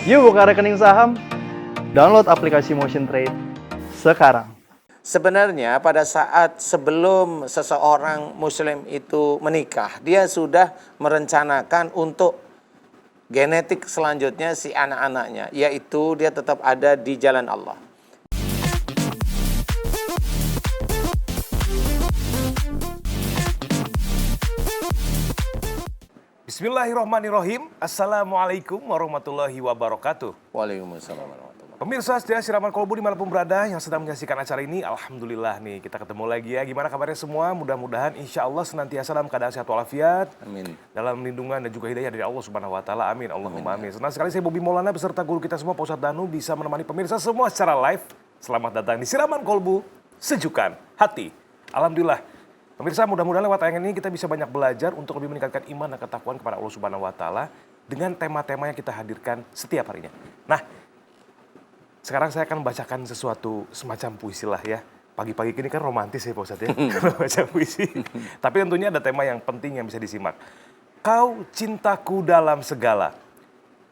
Yuk buka rekening saham, download aplikasi Motion Trade sekarang. Sebenarnya pada saat sebelum seseorang muslim itu menikah, dia sudah merencanakan untuk genetik selanjutnya si anak-anaknya, yaitu dia tetap ada di jalan Allah. Bismillahirrahmanirrahim. Assalamualaikum warahmatullahi wabarakatuh. Waalaikumsalam warahmatullahi wabarakatuh. Pemirsa setia Siraman Kolbu dimanapun berada yang sedang menyaksikan acara ini, alhamdulillah nih kita ketemu lagi ya. Gimana kabarnya semua? Mudah-mudahan insya Allah senantiasa dalam keadaan sehat walafiat, Amin. dalam lindungan dan juga hidayah dari Allah Subhanahu Wa Taala. Amin. Allahumma amin. Senang sekali saya Bobi Maulana beserta guru kita semua Pak Ustadz Danu bisa menemani pemirsa semua secara live. Selamat datang di Siraman Kolbu, sejukan hati. Alhamdulillah. Pemirsa, mudah-mudahan lewat tayangan ini kita bisa banyak belajar untuk lebih meningkatkan iman dan ketakwaan kepada Allah Subhanahu Wa Taala dengan tema-tema yang kita hadirkan setiap harinya. Nah, sekarang saya akan membacakan sesuatu semacam puisi lah ya. Pagi-pagi ini kan romantis ya Pak Ustadz ya, baca puisi. Tapi tentunya ada tema yang penting yang bisa disimak. Kau cintaku dalam segala,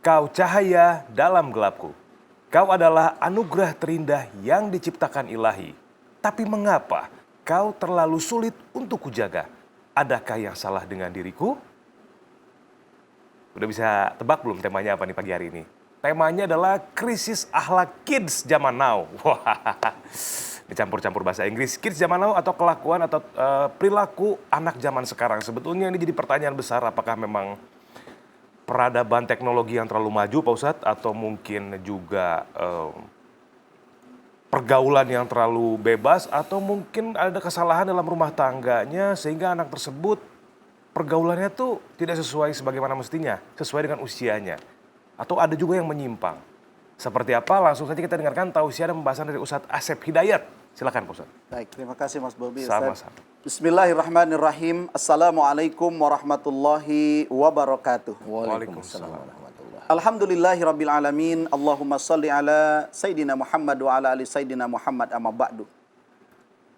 kau cahaya dalam gelapku. Kau adalah anugerah terindah yang diciptakan ilahi. Tapi mengapa kau terlalu sulit untuk kujaga? Adakah yang salah dengan diriku? Udah bisa tebak belum temanya apa nih pagi hari ini? Temanya adalah krisis akhlak kids zaman now. Wah, dicampur-campur bahasa Inggris. Kids zaman now atau kelakuan atau perilaku anak zaman sekarang. Sebetulnya ini jadi pertanyaan besar, apakah memang peradaban teknologi yang terlalu maju Pak Ustadz? Atau mungkin juga pergaulan yang terlalu bebas, atau mungkin ada kesalahan dalam rumah tangganya sehingga anak tersebut pergaulannya tuh tidak sesuai sebagaimana mestinya, sesuai dengan usianya. Atau ada juga yang menyimpang. Seperti apa? Langsung saja kita dengarkan tausiah dan pembahasan dari Ustadz Asep Hidayat. Silakan Pak Ustadz. Baik, terima kasih Mas Bobi. Sama-sama. Bismillahirrahmanirrahim. Assalamualaikum warahmatullahi wabarakatuh. Waalaikumsalam warahmatullahi. Alhamdulillahirabbil alamin. Allahumma shalli ala Sayyidina Muhammad wa ala ali Sayyidina Muhammad amma ba'du.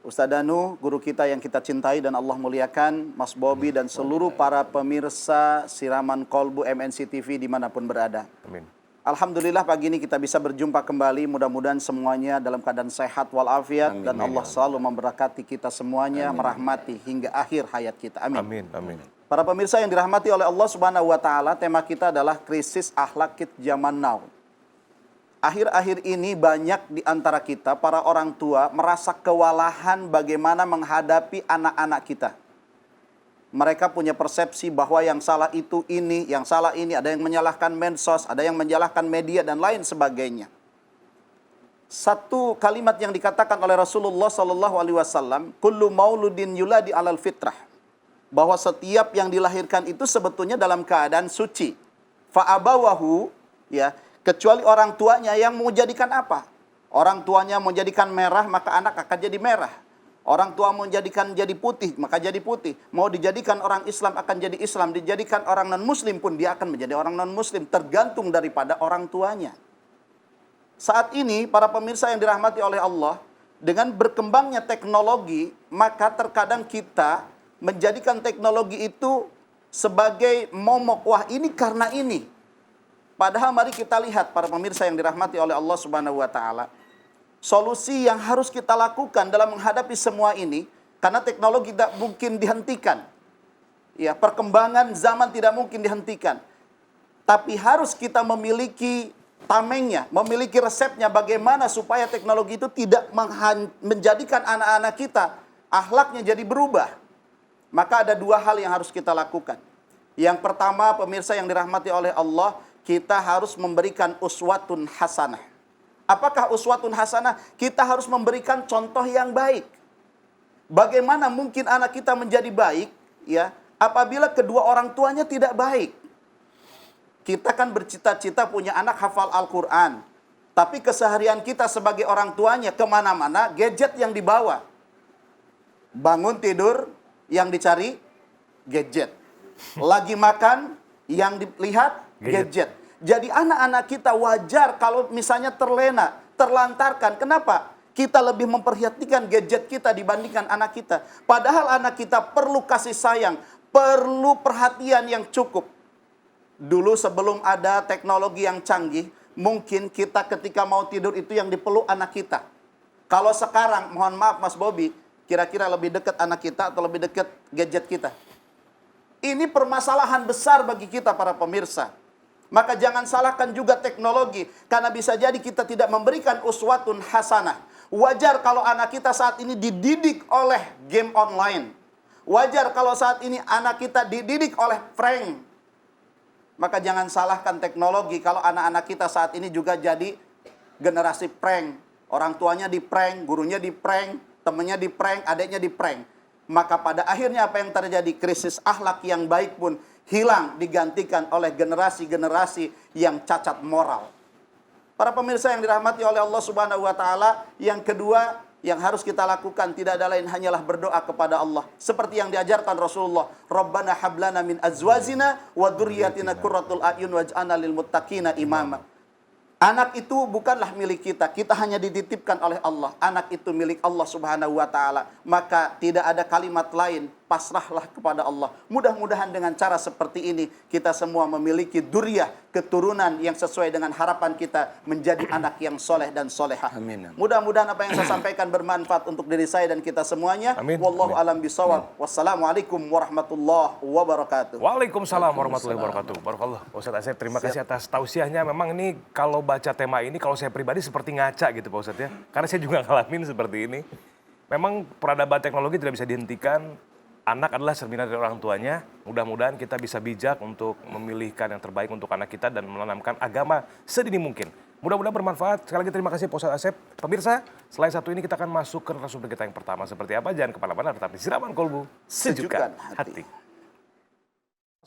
Ustaz Danu, guru kita yang kita cintai dan Allah muliakan, Mas Bobi dan seluruh para pemirsa Siraman Kolbu MNC TV dimanapun berada. Amin. Alhamdulillah pagi ini kita bisa berjumpa kembali. Mudah-mudahan semuanya dalam keadaan sehat walafiat. Amin, Dan Allah selalu memberkati kita semuanya, merahmati hingga akhir hayat kita. Amin. Amin. Amin. Para pemirsa yang dirahmati oleh Allah Subhanahu wa Ta'ala, tema kita adalah krisis akhlak kids zaman now. Akhir-akhir ini banyak di antara kita, para orang tua, merasa kewalahan bagaimana menghadapi anak-anak kita. Mereka punya persepsi bahwa yang salah itu ini, yang salah ini, ada yang menyalahkan medsos, ada yang menyalahkan media, dan lain sebagainya. Satu kalimat yang dikatakan oleh Rasulullah SAW, kullu mauludin yuladi alal fitrah. Bahwa setiap yang dilahirkan itu sebetulnya dalam keadaan suci. Fa'abawahu, ya, kecuali orang tuanya yang mau jadikan apa? Orang tuanya mau jadikan merah, maka anak akan jadi merah. Orang tua mau jadikan jadi putih, maka jadi putih. Mau dijadikan orang Islam akan jadi Islam. Dijadikan orang non-Muslim pun dia akan menjadi orang non-Muslim. Tergantung daripada orang tuanya. Saat ini para pemirsa yang dirahmati oleh Allah, dengan berkembangnya teknologi, maka terkadang kita menjadikan teknologi itu sebagai momok. Wah, ini karena ini. Padahal mari kita lihat para pemirsa yang dirahmati oleh Allah Subhanahu wa Ta'ala. Solusi yang harus kita lakukan dalam menghadapi semua ini, karena teknologi tidak mungkin dihentikan. Ya, perkembangan zaman tidak mungkin dihentikan. Tapi harus kita memiliki tamengnya, memiliki resepnya bagaimana supaya teknologi itu tidak menjadikan anak-anak kita akhlaknya jadi berubah. Maka ada dua hal yang harus kita lakukan. Yang pertama, pemirsa yang dirahmati oleh Allah, kita harus memberikan uswatun hasanah. Apakah uswatun hasanah? Kita harus memberikan contoh yang baik. Bagaimana mungkin anak kita menjadi baik, ya, apabila kedua orang tuanya tidak baik? Kita kan bercita-cita punya anak hafal Al-Quran. Tapi keseharian kita sebagai orang tuanya kemana-mana, gadget yang dibawa. Bangun tidur, yang dicari gadget. Lagi makan, yang dilihat gadget. Jadi anak-anak kita wajar kalau misalnya terlena, terlantarkan. Kenapa? Kita lebih memperhatikan gadget kita dibandingkan anak kita. Padahal anak kita perlu kasih sayang, perlu perhatian yang cukup. Dulu sebelum ada teknologi yang canggih, mungkin kita ketika mau tidur itu yang dipeluk anak kita. Kalau sekarang, mohon maaf Mas Bobby, kira-kira lebih dekat anak kita atau lebih dekat gadget kita? Ini permasalahan besar bagi kita para pemirsa. Maka jangan salahkan juga teknologi, karena bisa jadi kita tidak memberikan uswatun hasanah. Wajar kalau anak kita saat ini dididik oleh game online. Wajar kalau saat ini anak kita dididik oleh prank. Maka jangan salahkan teknologi kalau anak-anak kita saat ini juga jadi generasi prank. Orang tuanya di prank, gurunya di prank, temannya di prank, adiknya di prank. Maka pada akhirnya apa yang terjadi? Krisis akhlak yang baik pun hilang, digantikan oleh generasi-generasi yang cacat moral. Para pemirsa yang dirahmati oleh Allah Subhanahu wa taala, yang kedua yang harus kita lakukan tidak ada lain hanyalah berdoa kepada Allah. Seperti yang diajarkan Rasulullah, Rabbana hablana min azwajina wa dzurriyyatina qurratul a'yun waj'alna lil muttaqina imama. Anak itu bukanlah milik kita, kita hanya dititipkan oleh Allah. Anak itu milik Allah Subhanahu wa taala. Maka tidak ada kalimat lain, pasrahlah kepada Allah. Mudah-mudahan dengan cara seperti ini kita semua memiliki duriyah, keturunan yang sesuai dengan harapan kita menjadi anak yang soleh dan solehah. Amin. Mudah-mudahan apa yang saya sampaikan bermanfaat untuk diri saya dan kita semuanya. Amin. Wallahu alam bisawab. Wassalamualaikum warahmatullahi wabarakatuh. Waalaikumsalam warahmatullahi wabarakatuh. Barakallah. Ustadz Asep, terima kasih atas tausiahnya. Memang ini kalau baca tema ini, kalau saya pribadi seperti ngaca gitu Pak Ustadz ya. Karena saya juga ngalamin seperti ini. Memang peradaban teknologi tidak bisa dihentikan. Anak adalah cerminan dari orang tuanya. Mudah-mudahan kita bisa bijak untuk memilihkan yang terbaik untuk anak kita dan menanamkan agama sedini mungkin. Mudah-mudahan bermanfaat. Sekali lagi terima kasih Pak Ustadz Asep. Pemirsa, selain satu ini kita akan masuk ke narasumber kita yang pertama. Seperti apa? Jangan kemana-mana, tetap di Siraman Kolbu. Sejukkan hati.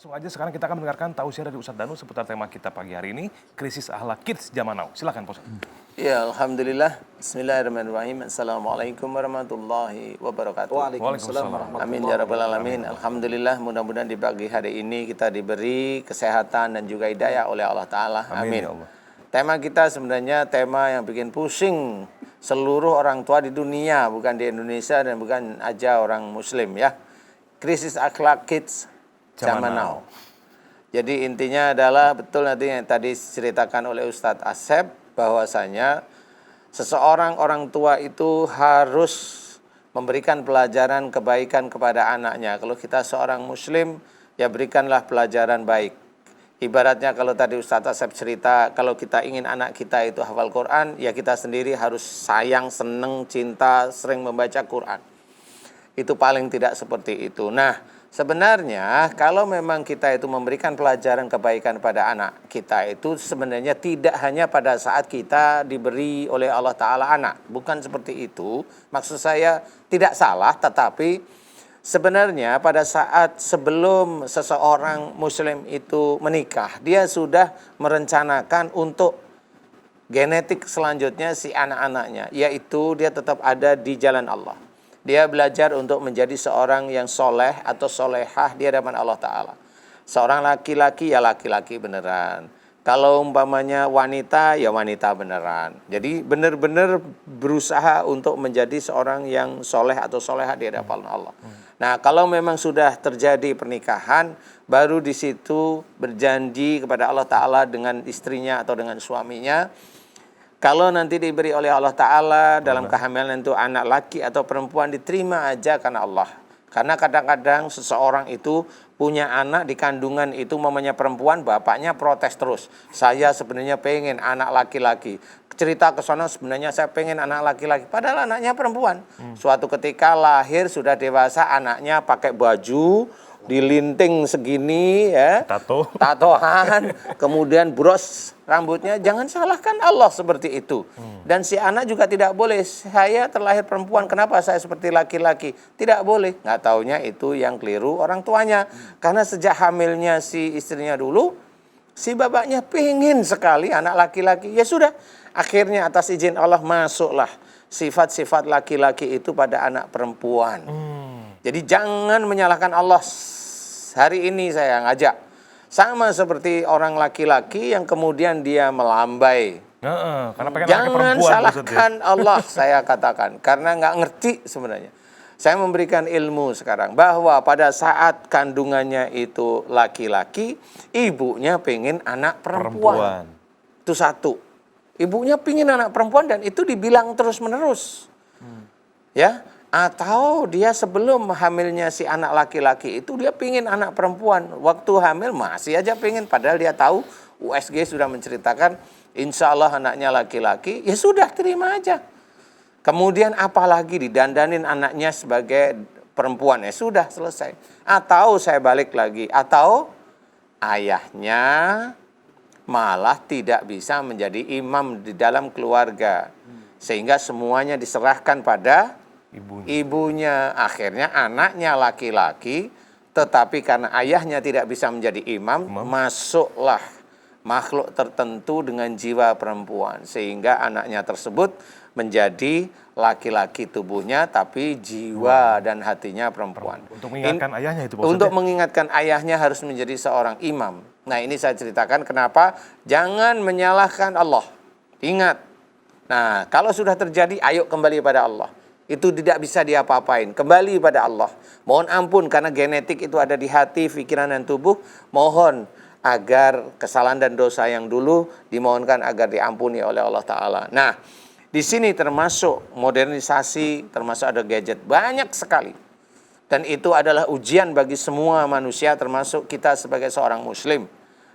Langsung aja sekarang kita akan mendengarkan tausiah dari Ustadz Danu seputar tema kita pagi hari ini, krisis akhlak kids zaman now. Silakan Pak Ustadz. Ya, alhamdulillah. Bismillahirrahmanirrahim. Assalamualaikum warahmatullahi wabarakatuh. Waalaikumsalam warahmatullahi Amin ya rabbal alamin. Alhamdulillah, mudah-mudahan di pagi hari ini kita diberi kesehatan dan juga hidayah oleh Allah Ta'ala. Amin. Ya Allah. Tema kita sebenarnya tema yang bikin pusing seluruh orang tua di dunia, bukan di Indonesia dan bukan aja orang muslim ya. Krisis akhlak kids zaman now. Jadi intinya adalah betul nanti yang tadi diceritakan oleh Ustadz Asep, bahwasanya seseorang orang tua itu harus memberikan pelajaran kebaikan kepada anaknya. Kalau kita seorang muslim, ya berikanlah pelajaran baik. Ibaratnya kalau tadi Ustadz Asep cerita, kalau kita ingin anak kita itu hafal Quran, ya kita sendiri harus sayang, seneng, cinta, sering membaca Quran. Itu paling tidak seperti itu. Nah, sebenarnya kalau memang kita itu memberikan pelajaran kebaikan pada anak kita itu sebenarnya tidak hanya pada saat kita diberi oleh Allah Ta'ala anak. Bukan seperti itu. Maksud saya tidak salah, tetapi sebenarnya pada saat sebelum seseorang muslim itu menikah, dia sudah merencanakan untuk genetik selanjutnya si anak-anaknya, yaitu dia tetap ada di jalan Allah. Dia belajar untuk menjadi seorang yang soleh atau solehah di hadapan Allah Ta'ala. Seorang laki-laki ya laki-laki beneran. Kalau umpamanya wanita ya wanita beneran. Jadi benar-benar berusaha untuk menjadi seorang yang soleh atau solehah di hadapan Allah. Nah, kalau memang sudah terjadi pernikahan, baru di situ berjanji kepada Allah Ta'ala dengan istrinya atau dengan suaminya. Kalau nanti diberi oleh Allah Ta'ala dalam kehamilan itu anak laki atau perempuan, diterima aja karena Allah. Karena kadang-kadang seseorang itu punya anak di kandungan itu mamanya perempuan, bapaknya protes terus. Saya sebenarnya pengen anak laki-laki. Cerita ke sana sebenarnya saya pengen anak laki-laki. Padahal anaknya perempuan. Suatu ketika lahir sudah dewasa, anaknya pakai baju dilinting segini ya, tatoan, kemudian bros rambutnya. Jangan salahkan Allah seperti itu. Dan si anak juga tidak boleh, saya terlahir perempuan, kenapa saya seperti laki-laki? Tidak boleh. Nggak taunya itu yang keliru orang tuanya. Karena sejak hamilnya si istrinya dulu, si bapaknya pengen sekali anak laki-laki. Ya sudah, akhirnya atas izin Allah masuklah sifat-sifat laki-laki itu pada anak perempuan. Jadi jangan menyalahkan Allah. Hari ini saya ngajak. Sama seperti orang laki-laki yang kemudian dia melambai. Karena pengen Jangan salahkan Allah, saya katakan. Karena nggak ngerti sebenarnya. Saya memberikan ilmu sekarang bahwa pada saat kandungannya itu laki-laki, ibunya pengen anak perempuan. Itu satu. Ibunya pengen anak perempuan dan itu dibilang terus-menerus. Ya, atau dia sebelum hamilnya si anak laki-laki itu dia pengen anak perempuan. Waktu hamil masih aja pengen, padahal dia tahu USG sudah menceritakan insya Allah anaknya laki-laki, ya sudah terima aja. Kemudian apalagi didandanin anaknya sebagai perempuan, ya sudah selesai. Atau saya balik lagi, atau ayahnya malah tidak bisa menjadi imam di dalam keluarga. Sehingga semuanya diserahkan pada ibunya. Akhirnya anaknya laki-laki, tetapi karena ayahnya tidak bisa menjadi imam, masuklah makhluk tertentu dengan jiwa perempuan. Sehingga anaknya tersebut menjadi laki-laki tubuhnya, tapi jiwa dan hatinya perempuan. Untuk mengingatkan ayahnya itu maksudnya? Untuk mengingatkan ayahnya harus menjadi seorang imam. Nah ini saya ceritakan kenapa jangan menyalahkan Allah. Ingat, nah kalau sudah terjadi ayo kembali pada Allah. Itu tidak bisa diapa-apain, kembali pada Allah. Mohon ampun karena genetik itu ada di hati, pikiran dan tubuh. Mohon agar kesalahan dan dosa yang dulu dimohonkan agar diampuni oleh Allah Ta'ala. Nah, di sini termasuk modernisasi, termasuk ada gadget, banyak sekali. Dan itu adalah ujian bagi semua manusia, termasuk kita sebagai seorang muslim.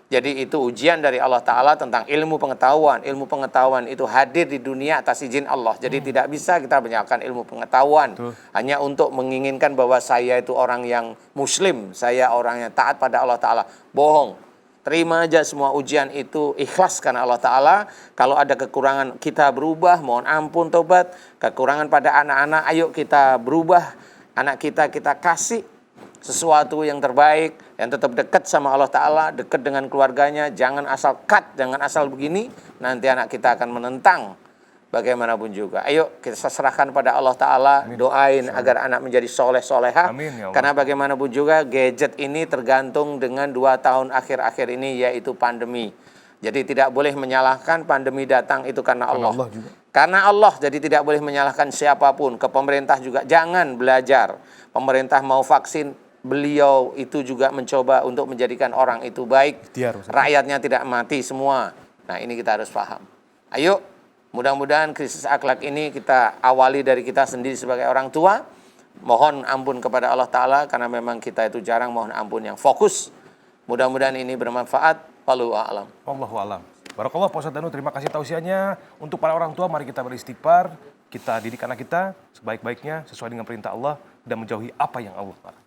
Jadi itu ujian dari Allah Ta'ala tentang ilmu pengetahuan. Ilmu pengetahuan itu hadir di dunia atas izin Allah. Jadi tidak bisa kita menyalahkan ilmu pengetahuan. Hanya untuk menginginkan bahwa saya itu orang yang muslim, saya orang yang taat pada Allah Ta'ala. Bohong. Terima aja semua ujian itu, ikhlas karena Allah Ta'ala. Kalau ada kekurangan kita berubah, mohon ampun, tobat. Kekurangan pada anak-anak, ayo kita berubah. Anak kita kasih sesuatu yang terbaik, yang tetap dekat sama Allah Ta'ala, dekat dengan keluarganya. Jangan asal cut, jangan asal begini. Nanti anak kita akan menentang. Bagaimanapun juga. Ayo kita serahkan pada Allah Ta'ala. Doain agar anak menjadi soleh-soleha. Ya karena bagaimanapun juga gadget ini tergantung dengan 2 tahun akhir-akhir ini, yaitu pandemi. Jadi tidak boleh menyalahkan pandemi datang itu karena Allah. Karena Allah, jadi tidak boleh menyalahkan siapapun. Ke pemerintah juga jangan belajar. Pemerintah mau vaksin, beliau itu juga mencoba untuk menjadikan orang itu baik. Rakyatnya tidak mati semua. Nah ini kita harus paham. Ayo. Mudah-mudahan krisis akhlak ini kita awali dari kita sendiri sebagai orang tua. Mohon ampun kepada Allah Ta'ala karena memang kita itu jarang mohon ampun yang fokus. Mudah-mudahan ini bermanfaat. Wallahu a'lam. Wallahu a'lam. Barakallah Pak Ustadz Danu, terima kasih tausiahnya. Untuk para orang tua, mari kita beristighfar. Kita didik anak kita sebaik-baiknya sesuai dengan perintah Allah dan menjauhi apa yang Allah larang.